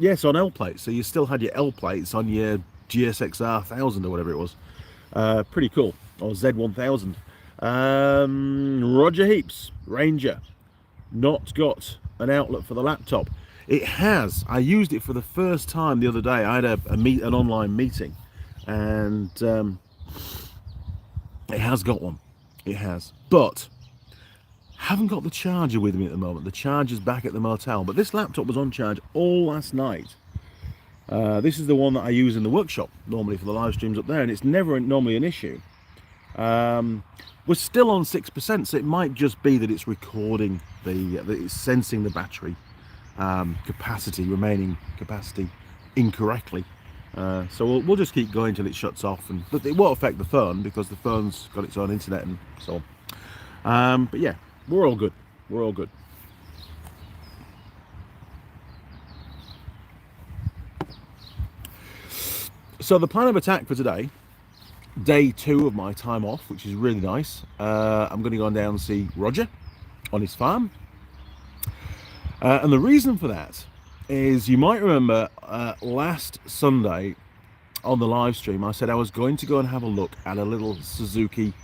Yes, on L plates. So you still had your L plates on your GSXR 1000 or whatever it was. Pretty cool. Or Z1000. Roger Heaps, Ranger, not got an outlet for the laptop. It has. I used it for the first time the other day. I had an online meeting, and it has got one. It has, but haven't got the charger with me at the moment. The charger's back at the motel, but this laptop was on charge all last night. This is the one that I use in the workshop normally for the live streams up there, and it's never normally an issue. We're still on 6%, so it might just be that it's recording that it's sensing the battery remaining capacity incorrectly. So we'll just keep going till it shuts off, but it won't affect the phone because the phone's got its own internet and so on. But yeah, we're all good. We're all good. So the plan of attack for today, day 2 of my time off, which is really nice. I'm going to go on down and see Roger on his farm. And the reason for that is, you might remember last Sunday on the live stream, I said I was going to go and have a look at a little Suzuki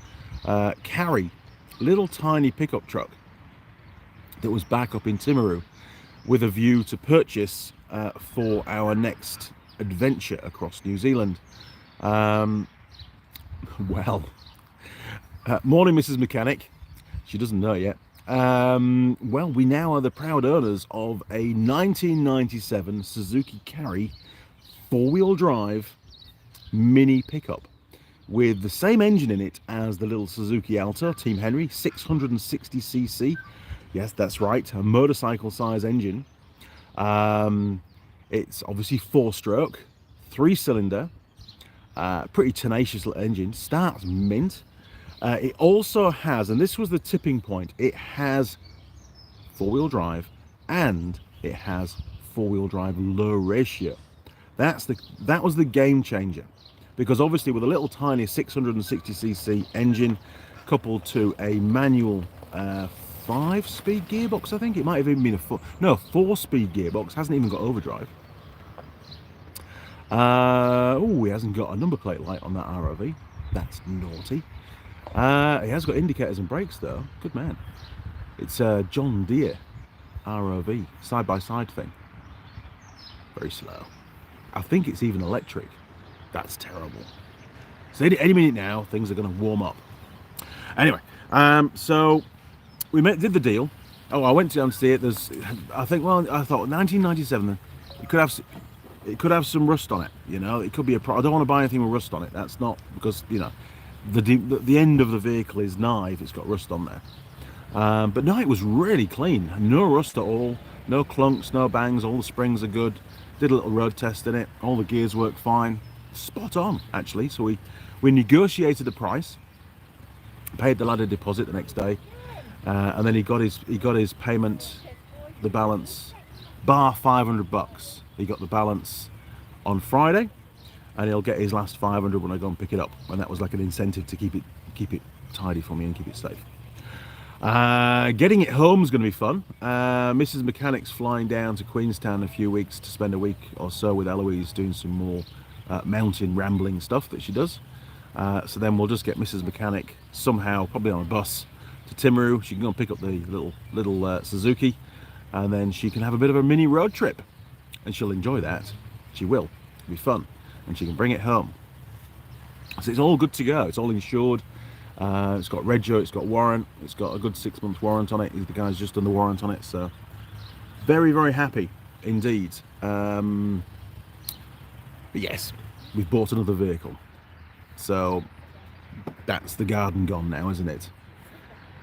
Carry, little tiny pickup truck that was back up in Timaru, with a view to purchase for our next adventure across New Zealand. Morning, Mrs. Mechanic. She doesn't know yet. Well, we now are the proud owners of a 1997 Suzuki Carry 4-wheel drive mini pickup with the same engine in it as the little Suzuki Alto Team Henry, 660cc. Yes, that's right, a motorcycle size engine. It's obviously 4-stroke, 3-cylinder, pretty tenacious little engine, starts mint. It also has, and this was the tipping point, it has 4-wheel drive and it has 4-wheel drive low ratio. That was the game changer, because obviously with a little tiny 660cc engine coupled to a manual 5-speed gearbox, I think it might have even been a 4-speed gearbox, hasn't even got overdrive. Oh, he hasn't got a number plate light on that ROV. That's naughty. He has got indicators and brakes though. Good man. It's a John Deere ROV, side-by-side thing. Very slow. I think it's even electric. That's terrible. So any minute now, things are going to warm up. Anyway, so we did the deal. Oh, I went down to see it. I thought 1997. It could have some rust on it. You know, it could be I don't want to buy anything with rust on it. That's not because, you know, the end of the vehicle is nigh if it's got rust on there. But no, it was really clean. No rust at all. No clunks, no bangs. All the springs are good. Did a little road test in it. All the gears work fine. Spot on, actually. So we negotiated the price, paid the ladder deposit the next day, and then he got his payment, the balance, bar $500. He got the balance on Friday, and he'll get his last 500 when I go and pick it up. And that was like an incentive to keep it tidy for me and keep it safe. Getting it home is going to be fun. Mrs. Mechanic's flying down to Queenstown in a few weeks to spend a week or so with Eloise doing some more mountain rambling stuff that she does. So then we'll just get Mrs. Mechanic somehow, probably on a bus, to Timaru. She can go and pick up the little Suzuki, and then she can have a bit of a mini road trip, and she'll enjoy that. She will. It'll be fun, and she can bring it home. So it's all good to go. It's all insured. It's got Regio, it's got warrant, it's got a good 6-month warrant on it. The guy's just done the warrant on it, so very, very happy indeed. But yes, we've bought another vehicle, so that's the garden gone now, isn't it?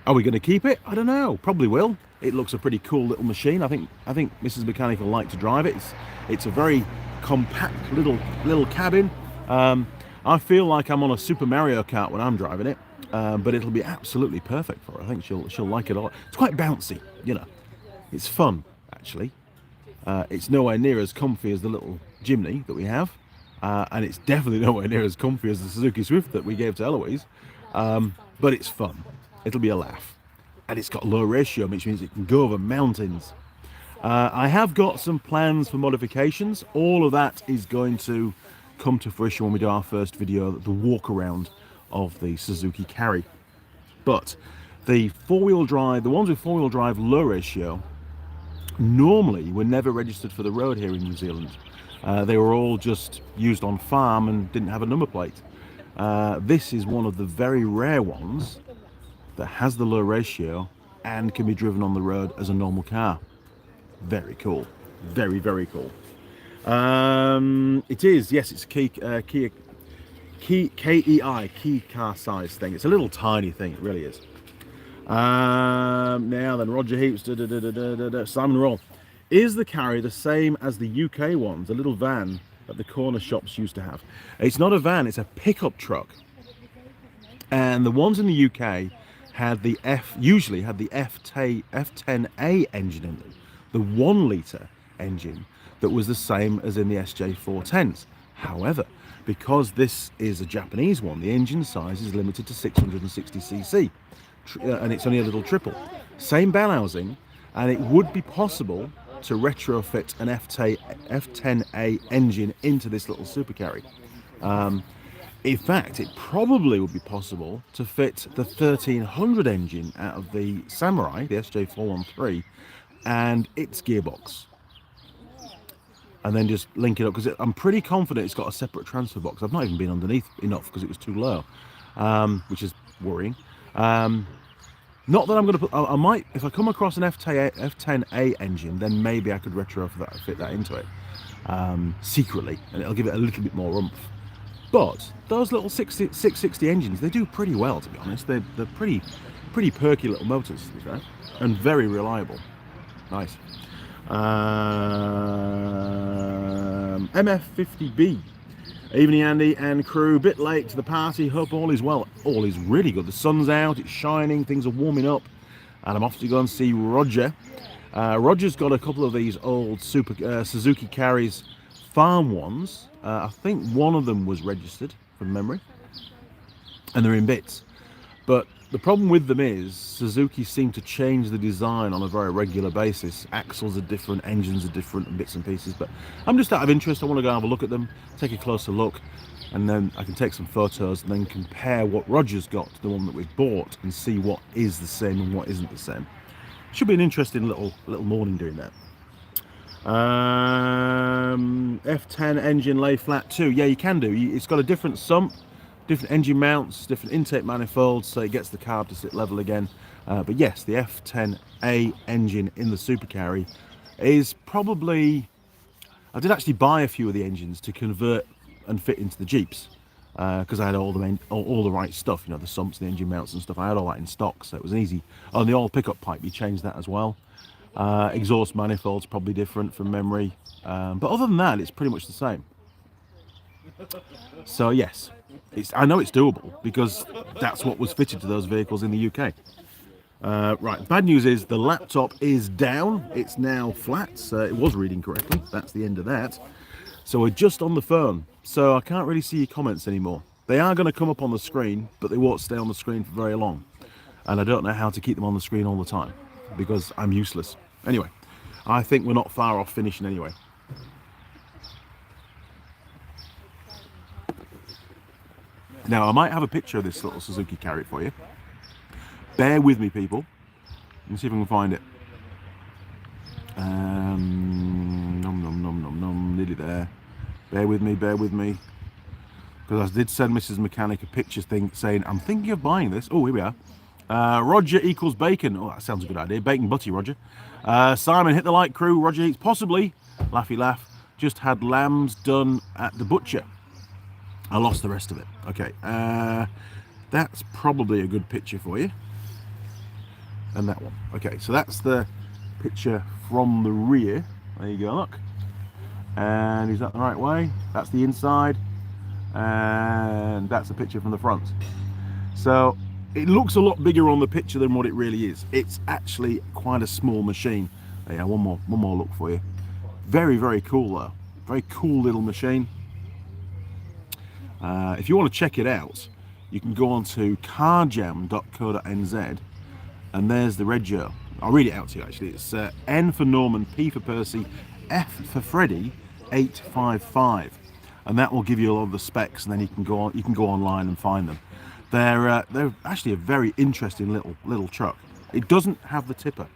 Are we going to keep it? I don't know. Probably will. It looks a pretty cool little machine. I think Mrs. Mechanic will like to drive it. It's a very compact little cabin. I feel like I'm on a Super Mario Kart when I'm driving it. But it'll be absolutely perfect for her. I think she'll like it a lot. It's quite bouncy, you know. It's fun, actually. It's nowhere near as comfy as the little Jimny that we have, and it's definitely nowhere near as comfy as the Suzuki Swift that we gave to Eloise. But it's fun. It'll be a laugh, and it's got low ratio, which means it can go over mountains. I have got some plans for modifications. All of that is going to come to fruition when we do our first video, the walk around of the Suzuki Carry. But the 4-wheel drive, the ones with 4-wheel drive low ratio, normally were never registered for the road here in New Zealand. They were all just used on farm and didn't have a number plate. This is one of the very rare ones that has the low ratio and can be driven on the road as a normal car. Very cool. Very, very cool. It is, yes, it's a KEI, key car size thing. It's a little tiny thing, it really is. Now then, Roger Heaps, Simon Roll. Is the Carry the same as the UK ones, the little van that the corner shops used to have? It's not a van, it's a pickup truck. And the ones in the UK had usually had the F10A engine in them, the 1 litre engine that was the same as in the SJ410s. However, because this is a Japanese one, the engine size is limited to 660cc, and it's only a little triple. Same bell housing, and it would be possible to retrofit an F10A engine into this little Super Carry. In fact, it probably would be possible to fit the 1300 engine out of the Samurai, the SJ413, and its gearbox, and then just link it up, because I'm pretty confident it's got a separate transfer box. I've not even been underneath enough because it was too low, which is worrying. Not that I'm going to put, I might, if I come across an F10A engine, then maybe I could fit that into it secretly, and it'll give it a little bit more oomph. But those little 660 engines, they do pretty well, to be honest. They're pretty perky little motors, to be fair, and very reliable. Nice. MF50B. Evening, Andy and crew. Bit late to the party. Hope all is well. All is really good. The sun's out, it's shining, things are warming up, and I'm off to go and see Roger. Roger's got a couple of these old Suzuki Carries farm ones. I think one of them was registered from memory, and they're in bits. But the problem with them is Suzuki seem to change the design on a very regular basis. Axles are different, engines are different, and bits and pieces. But I'm just out of interest. I want to go have a look at them, take a closer look, and then I can take some photos and then compare what Roger's got to the one that we've bought and see what is the same and what isn't the same. Should be an interesting little morning doing that. F10 engine lay flat too. Yeah, you can do. It's got a different sump, different engine mounts, different intake manifolds, so it gets the carb to sit level again. But yes, the F10A engine in the Super Carry is probably, I did actually buy a few of the engines to convert and fit into the Jeeps, because I had all the right stuff, you know, the sumps, the engine mounts and stuff. I had all that in stock, so it was an easy. Oh, and the oil pickup pipe, you changed that as well. Exhaust manifolds probably different from memory, but other than that, it's pretty much the same. So yes, I know it's doable because that's what was fitted to those vehicles in the UK. Right, bad news is the laptop is down. It's now flat, so it was reading correctly. That's the end of that. So we're just on the phone, so I can't really see your comments anymore. They are going to come up on the screen, but they won't stay on the screen for very long. And I don't know how to keep them on the screen all the time because I'm useless. Anyway, I think we're not far off finishing anyway. Now, I might have a picture of this little Suzuki Carry for you. Bear with me, people. Let me see if I can find it. Nearly there. Bear with me. Because I did send Mrs. Mechanic a picture thing saying, I'm thinking of buying this. Oh, here we are. Roger equals bacon. Oh, that sounds a good idea. Bacon butty, Roger. Simon, hit the like, crew. Roger eats possibly. Laughy laugh. Just had lambs done at the butcher. I lost the rest of it. Okay. That's probably a good picture for you. And that one. Okay, so that's the picture from the rear. There you go, look. And is that the right way? That's the inside. And that's the picture from the front. So it looks a lot bigger on the picture than what it really is. It's actually quite a small machine. Yeah, one more look for you. Very, very cool though. Very cool little machine. If you want to check it out, you can go on to carjam.co.nz, and there's the rego. I'll read it out to you actually. It's N for Norman, P for Percy, F for Freddy, 855, and that will give you a lot of the specs, and then you can go online and find them. They're actually a very interesting little truck. It doesn't have the tipper.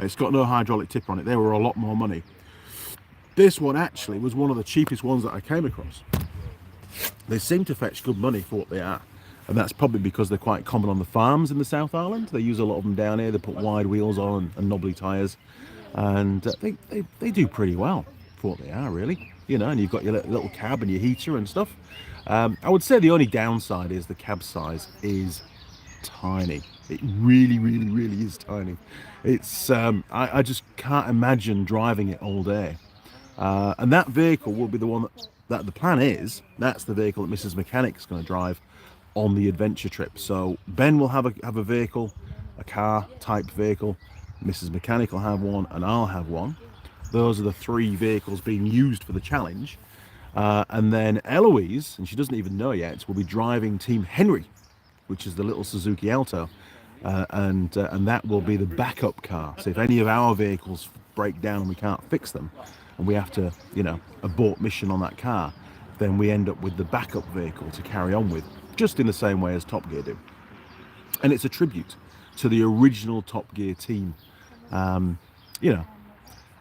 It's got no hydraulic tipper on it. They were a lot more money. This one actually was one of the cheapest ones that I came across. They seem to fetch good money for what they are, and that's probably because they're quite common on the farms in the South Island. They use a lot of them down here. They put wide wheels on and knobbly tyres, and they do pretty well for what they are, really. You know, and you've got your little cab and your heater and stuff. I would say the only downside is the cab size is tiny. It really, really, really is tiny. It's I just can't imagine driving it all day. And that vehicle will be the one that the plan is. That's the vehicle that Mrs. Mechanic is going to drive on the adventure trip. So Ben will have a vehicle, a car type vehicle. Mrs. Mechanic will have one, and I'll have one. Those are the three vehicles being used for the challenge. And then Eloise, and she doesn't even know yet, will be driving Team Henry, which is the little Suzuki Alto, and that will be the backup car. So if any of our vehicles break down and we can't fix them, and we have to, abort mission on that car, then we end up with the backup vehicle to carry on with, just in the same way as Top Gear do. And it's a tribute to the original Top Gear team. I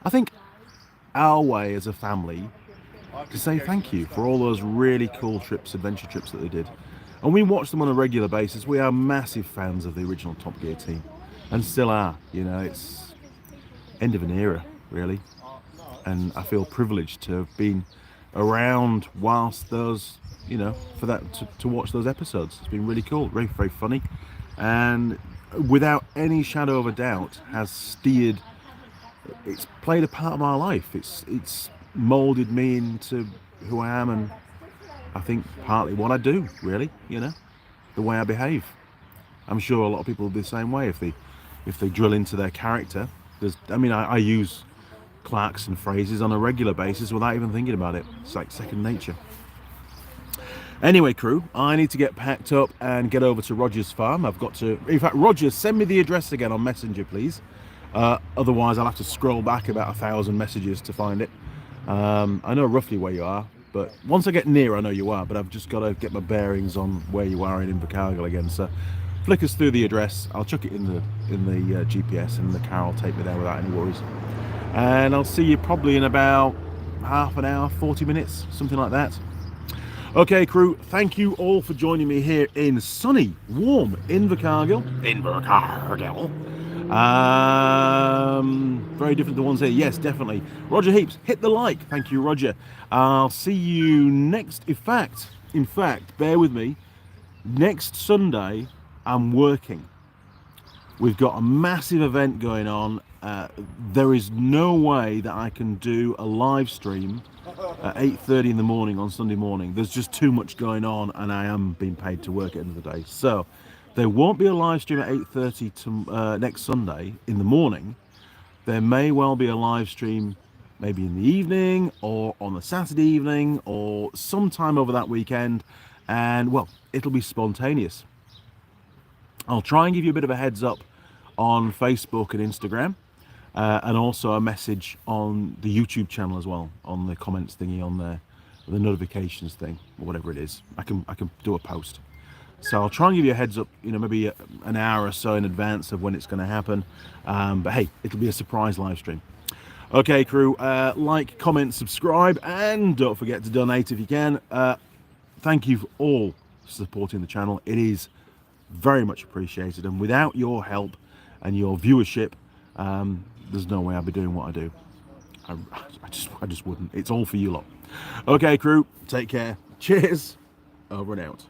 think our way as a family to say thank you for all those really cool trips, adventure trips that they did. And we watch them on a regular basis. We are massive fans of the original Top Gear team, and still are. It's end of an era, really. And I feel privileged to have been around whilst those, for that, to watch those episodes. It's been really cool, very, very funny. And without any shadow of a doubt, it's played a part of my life. It's molded me into who I am, and I think partly what I do, really, the way I behave. I'm sure a lot of people will be the same way if they drill into their character. I use Clarkson phrases on a regular basis without even thinking about it. It's like second nature. Anyway, crew, I need to get packed up and get over to Roger's farm. In fact, Roger, send me the address again on Messenger, please. Otherwise, I'll have to scroll back about 1,000 messages to find it. I know roughly where you are, but once I get near, I know you are, but I've just got to get my bearings on where you are in Invercargill again. So flick us through the address. I'll chuck it in the GPS, and the car will take me there without any worries. And I'll see you probably in about half an hour, 40 minutes, something like that. Okay, crew, thank you all for joining me here in sunny, warm Invercargill. Very different to the ones here. Yes, definitely. Roger Heaps, hit the like. Thank you, Roger. I'll see you next. In fact, bear with me. Next Sunday, I'm working. We've got a massive event going on. There is no way that I can do a live stream at 8:30 in the morning on Sunday morning. There's just too much going on, and I am being paid to work at the end of the day. So there won't be a live stream at 8:30 to next Sunday in the morning. There may well be a live stream maybe in the evening or on the Saturday evening or sometime over that weekend, and well, it'll be spontaneous. I'll try and give you a bit of a heads up on Facebook and Instagram, and also a message on the YouTube channel as well, on the comments thingy on there, the notifications thing, or whatever it is. I can do a post. So I'll try and give you a heads up, maybe an hour or so in advance of when it's going to happen. But hey, it'll be a surprise live stream. Okay, crew, like, comment, subscribe, and don't forget to donate if you can. Thank you all for supporting the channel. It is very much appreciated, and without your help and your viewership, there's no way I'd be doing what I do. I just wouldn't. It's all for you lot. Okay, crew, take care. Cheers. Over and out.